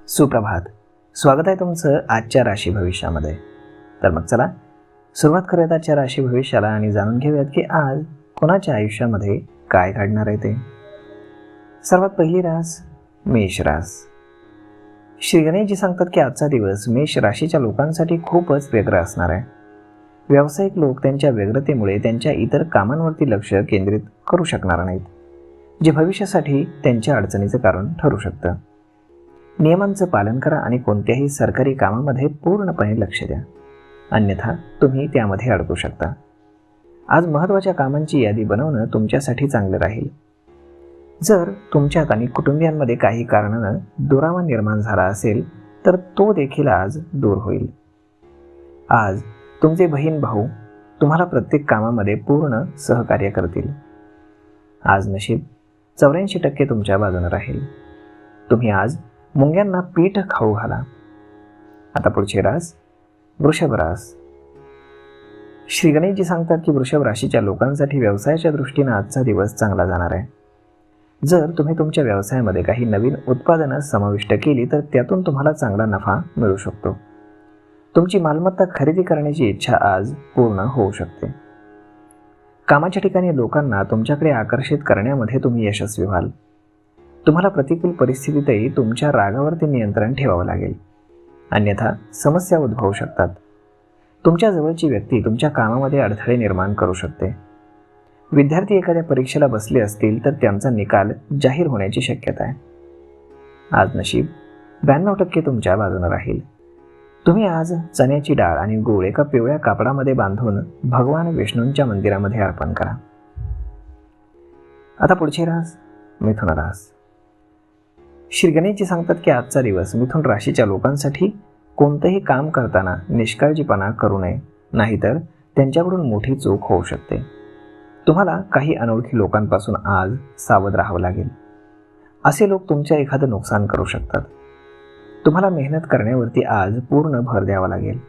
सुप्रभात. स्वागत आहे तुमचं आजच्या राशी भविष्यामध्ये. तर मग चला सुरुवात करूयात आजच्या राशी भविष्याला आणि जाणून घेऊयात की आज कोणाच्या आयुष्यामध्ये काय घडणार आहे ते. सर्वात पहिली रास मेष रास. श्री गणेशजी सांगतात की आजचा दिवस मेष राशीच्या लोकांसाठी खूपच वेगळा असणार आहे. व्यावसायिक लोक त्यांच्या व्यग्रतेमुळे त्यांच्या इतर कामांवरती लक्ष केंद्रित करू शकणार नाहीत, जे भविष्यासाठी त्यांच्या अडचणीचं कारण ठरू शकतं. नियमांचं पालन करा आणि कोणत्याही सरकारी कामामध्ये पूर्णपणे लक्ष द्या, अन्यथा तुम्ही त्यामध्ये अडकू शकता. आज महत्त्वाच्या कामांची यादी बनवणं तुमच्यासाठी चांगलं राहील. जर तुमच्यात आणि कुटुंबियांमध्ये काही कारणानं दुरावा निर्माण झाला असेल तर तो देखील आज दूर होईल. आज तुमचे बहीण भाऊ तुम्हाला प्रत्येक कामामध्ये पूर्ण सहकार्य करतील. आज नशीब 84% तुमच्या बाजूने राहील. तुम्ही आज मुंग्यांना पीठ खाऊ घाला. आता पुढची रास वृषभ रास. श्री गणेशजी सांगतात की वृषभ राशीच्या लोकांसाठी व्यवसायाच्या दृष्टीने आजचा दिवस चांगला जाणार आहे. जर तुम्ही तुमच्या व्यवसायामध्ये काही नवीन उत्पादनं समाविष्ट केली तर त्यातून तुम्हाला चांगला नफा मिळू शकतो. तुमची मालमत्ता खरेदी करण्याची इच्छा आज पूर्ण होऊ शकते. कामाच्या ठिकाणी लोकांना तुमच्याकडे आकर्षित करण्यामध्ये तुम्ही यशस्वी व्हाल. तुम्हाला प्रतिकूल परिस्थितीतही तुमच्या रागावरती नियंत्रण ठेवावं लागेल, अन्यथा समस्या उद्भवू शकतात. तुमच्या जवळची व्यक्ती तुमच्या कामामध्ये अडथळे निर्माण करू शकते. विद्यार्थी एखाद्या परीक्षेला बसले असतील तर त्यांचा निकाल जाहीर होण्याची शक्यता आहे. आज नशीब 92% तुमच्या बाजूने राहील. तुम्ही आज चण्याची डाळ आणि गूळ एका पिवळ्या कापडामध्ये बांधून भगवान विष्णूंच्या मंदिरामध्ये अर्पण करा. आता पुढची रास मिथुन रास. श्री गणेशजी सांगतात की आजचा दिवस मिथुन राशीच्या लोकांसाठी कोणतंही काम करताना निष्काळजीपणा करू नये, नाहीतर त्यांच्याकडून मोठी चूक होऊ शकते. तुम्हाला काही अनोळखी लोकांपासून आज सावध राहावं लागेल. असे लोक तुमच्या एखादं नुकसान करू शकतात. तुम्हाला मेहनत करण्यावरती आज पूर्ण भर द्यावा लागेल,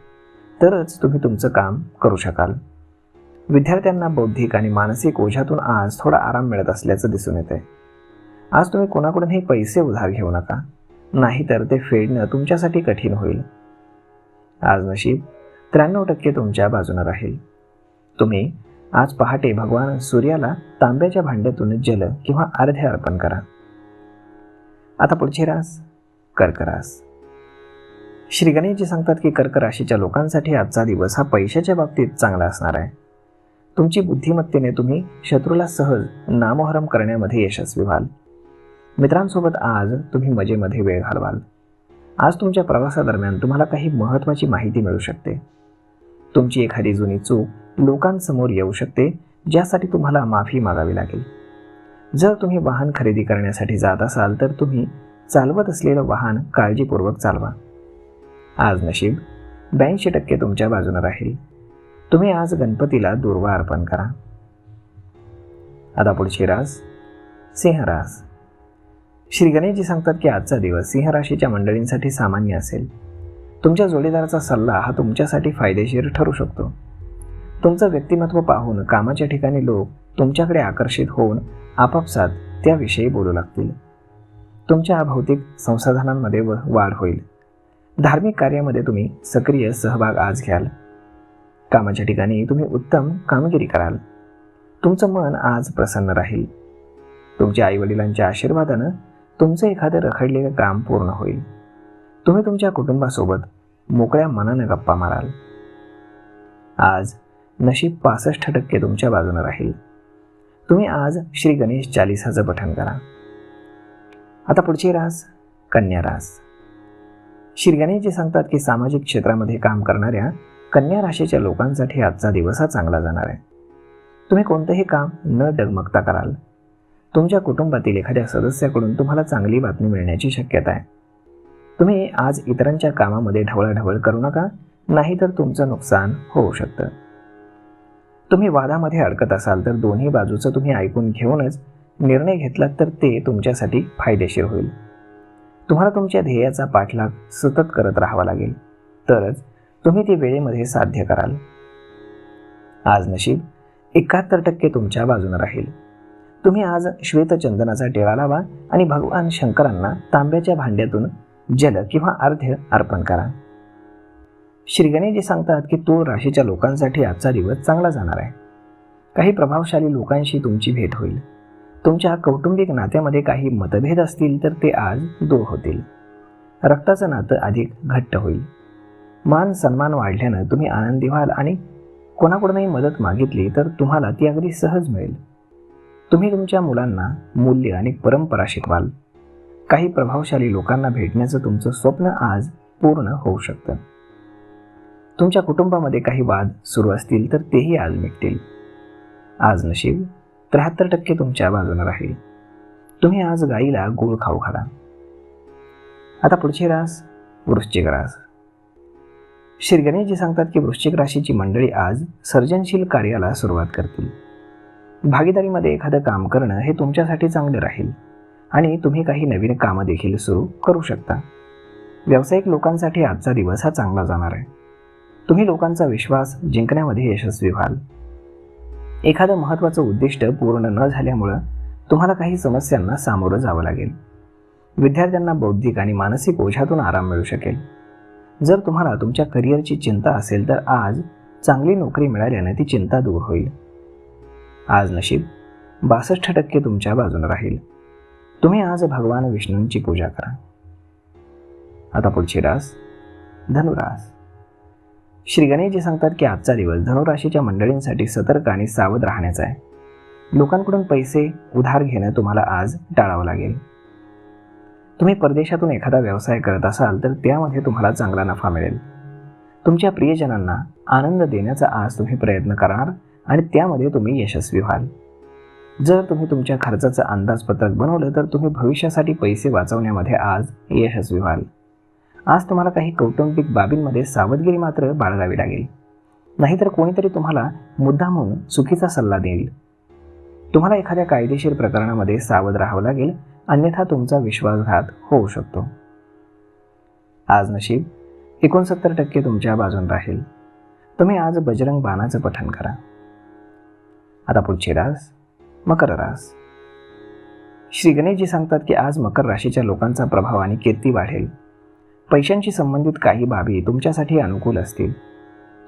तरच तुम्ही तुमचं काम करू शकाल. विद्यार्थ्यांना बौद्धिक आणि मानसिक ओझ्यातून आज थोडा आराम मिळत असल्याचं दिसून येते. आज तुम्ही कोणाकडूनही पैसे उधार घेऊ नका, नाहीतर ते फेडणं तुमच्यासाठी कठीण होईल. आज नशीब 93% तुमच्या बाजूने राहील. तुम्ही आज पहाटे भगवान सूर्याला तांब्याच्या भांड्यातून जल किंवा अर्घ्य अर्पण करा. आता पुढची रास कर्क रास. श्री गणेशजी सांगतात की कर्क राशीच्या लोकांसाठी आजचा दिवस हा पैशाच्या बाबतीत चांगला असणार आहे. तुमची बुद्धिमत्तेने तुम्ही शत्रूला सहज नामोहरम करण्यामध्ये यशस्वी व्हाल. मित्रांसोबत आज तुम्ही मजेमध्ये वेळ घालवाल. आज तुमच्या प्रवासादरम्यान तुम्हाला काही महत्त्वाची माहिती मिळू शकते. तुमची एखादी जुनी चूक लोकांसमोर येऊ शकते, ज्यासाठी तुम्हाला माफी मागावी लागेल. जर तुम्ही वाहन खरेदी करण्यासाठी जात असाल तर तुम्ही चालवत असलेलं वाहन काळजीपूर्वक चालवा. आज नशीब 82% तुमच्या बाजूने राहील. तुम्ही आज गणपतीला दुर्वा अर्पण करा. आता पुढची रास सिंह रास. श्री गणेशजी सांगतात की आजचा दिवस सिंह राशीच्या मंडळींसाठी सामान्य असेल. तुमच्या जोडीदाराचा सल्ला हा तुमच्यासाठी फायदेशीर ठरू शकतो. तुमचं व्यक्तिमत्व पाहून कामाच्या ठिकाणी लोक तुमच्याकडे आकर्षित होऊन आपापसात त्याविषयी बोलू लागतील. तुमच्या भौतिक संसाधनांमध्ये वाढ होईल. धार्मिक कार्यामध्ये तुम्ही सक्रिय सहभाग आज घ्याल. कामाच्या ठिकाणी तुम्ही उत्तम कामगिरी कराल. तुमचं मन आज प्रसन्न राहील. तुमच्या आईवडिलांच्या आशीर्वादानं तुमचं एखादं रखडलेलं काम पूर्ण होईल. तुम्ही तुमच्या कुटुंबासोबत मोकळ्या मनानं गप्पा माराल. आज नशीब 65% तुमच्या बाजूने राहील. तुम्ही आज श्री गणेश चालीसाचं पठण करा. आता पुढची रास कन्या रास. श्री गणेशजी सांगतात की सामाजिक क्षेत्रामध्ये काम करणाऱ्या कन्या राशीच्या लोकांसाठी आजचा दिवस हा चांगला जाणार आहे. तुम्ही कोणतंही काम न डगमगता कराल. तुमच्या कुटुंबातील एखाद्या सदस्याकडून तुम्हाला चांगली बातमी मिळण्याची शक्यता आहे. तुम्ही आज इतरांच्या कामामध्ये ढवळाढवळ करू नका, नाहीतर तुमचं नुकसान होऊ शकतं. तुम्ही वादामध्ये अडकत असाल तर दोन्ही बाजूचं तुम्ही ऐकून घेऊनच निर्णय घेतलात तर ते तुमच्यासाठी फायदेशीर होईल. तुम्हाला तुमच्या ध्येयाचा पाठलाग सतत करत राहावा लागेल, तरच तुम्ही ते वेळेमध्ये साध्य कराल. आज नशीब 71% तुमच्या बाजूने राहील. तुम्ही आज श्वेतचंदनाचा टिळा लावा आणि भगवान शंकरांना तांब्याच्या भांड्यातून जल किंवा अर्घ्य अर्पण करा. श्री गणेशजी सांगतात की तूळ राशीच्या लोकांसाठी आजचा दिवस चांगला जाणार आहे. काही प्रभावशाली लोकांशी तुमची भेट होईल. तुमच्या कौटुंबिक नात्यामध्ये काही मतभेद असतील तर ते आज दूर होतील. रक्ताचं नातं अधिक घट्ट होईल. मान सन्मान वाढल्यानं तुम्ही आनंदी व्हाल आणि कोणाकडूनही मदत मागितली तर तुम्हाला ती अगदी सहज मिळेल. तुम्ही तुमच्या मुलांना मूल्य आणि परंपरा शिकवाल. काही प्रभावशाली लोकांना भेटण्याचं तुमचं स्वप्न आज पूर्ण होऊ शकतं. तुमच्या कुटुंबामध्ये काही वाद सुरू असतील तर तेही आज मिटतील. आज नशीब 73% तुमच्या बाजूने राहील. तुम्ही आज गाईला गूळ खाऊ घाला. आता पुढची रास वृश्चिक रास. श्री गणेशजी सांगतात की वृश्चिक राशीची मंडळी आज सर्जनशील कार्याला सुरुवात करतील. भागीदारीमध्ये एखादं काम करणं हे तुमच्यासाठी चांगलं राहील आणि तुम्ही काही नवीन कामं देखील सुरू करू शकता. व्यावसायिक लोकांसाठी आजचा दिवस हा चांगला जाणार आहे. तुम्ही लोकांचा विश्वास जिंकण्यामध्ये यशस्वी व्हाल. एखादं महत्त्वाचं उद्दिष्ट पूर्ण न झाल्यामुळं तुम्हाला काही समस्यांना सामोरं जावं लागेल. विद्यार्थ्यांना बौद्धिक आणि मानसिक ओझ्यातून आराम मिळू शकेल. जर तुम्हाला तुमच्या करिअरची चिंता असेल तर आज चांगली नोकरी मिळाल्याने ती चिंता दूर होईल. आज नशीब 62% तुमच्या बाजूने राहील. तुम्ही आज भगवान विष्णूंची पूजा करा. आता पुढची रास धनुरास. श्री गणेशजी सांगतात की आजचा दिवस धनुराशीच्या मंडळींसाठी सतर्क आणि सावध राहण्याचा आहे. लोकांकडून पैसे उधार घेणं तुम्हाला आज टाळावं लागेल. तुम्ही परदेशातून एखादा व्यवसाय करत असाल तर त्यामध्ये तुम्हाला चांगला नफा मिळेल. तुमच्या प्रियजनांना आनंद देण्याचा आज तुम्ही प्रयत्न करणार आणि त्यामध्ये तुम्ही यशस्वी व्हाल. जर तुम्ही तुमच्या खर्चाचं अंदाजपत्रक बनवलं तर तुम्ही भविष्यासाठी पैसे वाचवण्यामध्ये आज यशस्वी व्हाल. आज तुम्हाला काही कौटुंबिक बाबींमध्ये सावधगिरी मात्र बाळगावी लागेल. नाहीतर कोणीतरी तुम्हाला मुद्दामून चुकीचा सल्ला देईल. तुम्हाला एखाद्या कायदेशीर प्रकरणामध्ये सावध राहावं लागेल, अन्यथा तुमचा विश्वासघात होऊ शकतो. आज नशीब 69% तुमच्या बाजून राहील. तुम्ही आज बजरंग बाणाचं पठण करा. आता पुढची रास मकर रास. श्री गणेशजी सांगतात की आज मकर राशीच्या लोकांचा प्रभाव आणि कीर्ती वाढेल. पैशांशी संबंधित काही बाबी तुमच्यासाठी अनुकूल असतील.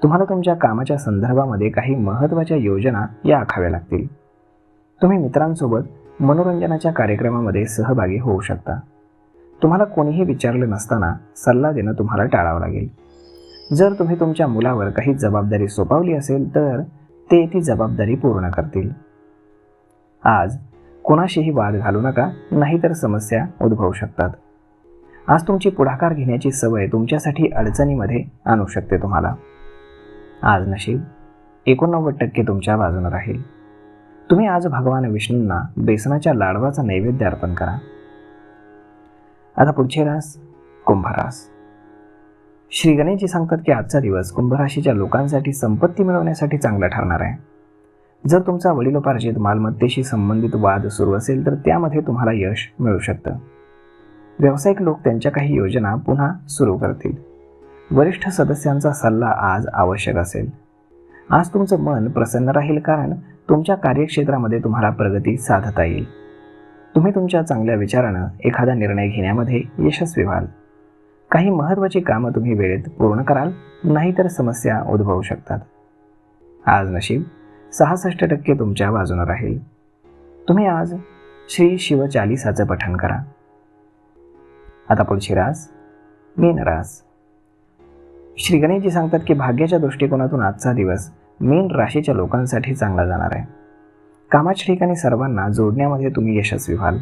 तुम्हाला तुमच्या कामाच्या संदर्भामध्ये काही महत्त्वाच्या योजना या आखाव्या लागतील. तुम्ही मित्रांसोबत मनोरंजनाच्या कार्यक्रमामध्ये सहभागी होऊ शकता. तुम्हाला कोणीही विचारलं नसताना सल्ला देणं तुम्हाला टाळावं लागेल. जर तुम्ही तुमच्या मुलावर काही जबाबदारी सोपवली असेल तर ते ती जबाबदारी पूर्ण करतील. आज कोणाशीही वाद घालू नका, नाहीतर समस्या उद्भवू शकतात. आज तुमची पुढाकार घेण्याची सवय तुमच्यासाठी अडचणीमध्ये आणू शकते तुम्हाला. आज नशीब 89% तुमच्या बाजूने राहील. तुम्ही आज भगवान विष्णूंना बेसनाच्या लाडवाचा नैवेद्य अर्पण करा. आता पुढची रास कुंभ रास. श्री गणेशजी सांगतात की आजचा दिवस कुंभ राशीच्या लोकांसाठी संपत्ती मिळवण्यासाठी चांगला ठरणार आहे. जर तुमचा वडिलोपार्जित मालमत्तेशी संबंधित वाद सुरू असेल तर त्यामध्ये तुम्हाला यश मिळू शकतं. व्यावसायिक लोक त्यांच्या काही योजना पुन्हा सुरू करतील. वरिष्ठ सदस्यांचा सल्ला आज आवश्यक असेल. आज तुमचं मन प्रसन्न राहील कारण तुमच्या कार्यक्षेत्रामध्ये तुम्हाला प्रगती साधता येईल. तुम्ही तुमच्या चांगल्या विचारानं एखादा निर्णय घेण्यामध्ये यशस्वी व्हाल. काही महत्त्वाची कामं तुम्ही वेळेत पूर्ण कराल, नाहीतर समस्या उद्भवू शकतात. आज नशीब 66% तुमच्या बाजूने राहील. तुम्ही आज श्री शिवचालीसाचं पठण करा. आता पुढची रास मीन रास. श्री गणेशजी सांगतात की भाग्याच्या दृष्टिकोनातून आजचा दिवस मीन राशीच्या लोकांसाठी चांगला जाणार आहे. कामाच्या ठिकाणी सर्वांना जोडण्यामध्ये तुम्ही यशस्वी व्हाल.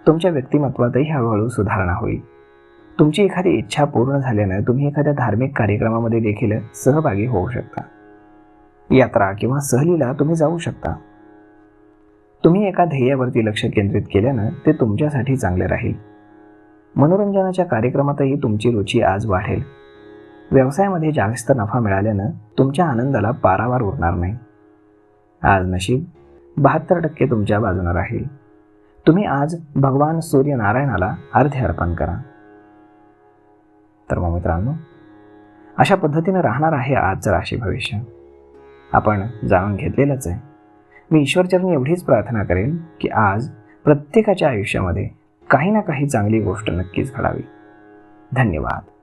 तुमच्या व्यक्तिमत्वातही हळूहळू सुधारणा होईल. तुमची एखादी इच्छा पूर्ण झाल्यानं तुम्ही एखाद्या धार्मिक कार्यक्रमामध्ये देखील सहभागी होऊ शकता. यात्रा किंवा सहलीला तुम्ही जाऊ शकता. तुम्ही एका ध्येयावरती लक्ष केंद्रित केल्यानं ते तुमच्यासाठी चांगले राहील. मनोरंजनाच्या कार्यक्रमातही तुमची रुची आज वाढेल. व्यवसायामध्ये जास्त नफा मिळाल्यानं तुमच्या आनंदाला पारावार उरणार नाही. आज नशीब 72% तुमच्या बाजूने राहील. तुम्ही आज भगवान सूर्यनारायणाला अर्घ्य अर्पण करा. तर मग मित्रांनो, अशा पद्धतीने राहणार आहे आजचं राशी भविष्य. आपण जाणून घेतलेलंच आहे. मी ईश्वरचरणी एवढीच प्रार्थना करेन की आज प्रत्येकाच्या आयुष्यामध्ये काही ना काही चांगली गोष्ट नक्कीच घडावी. धन्यवाद.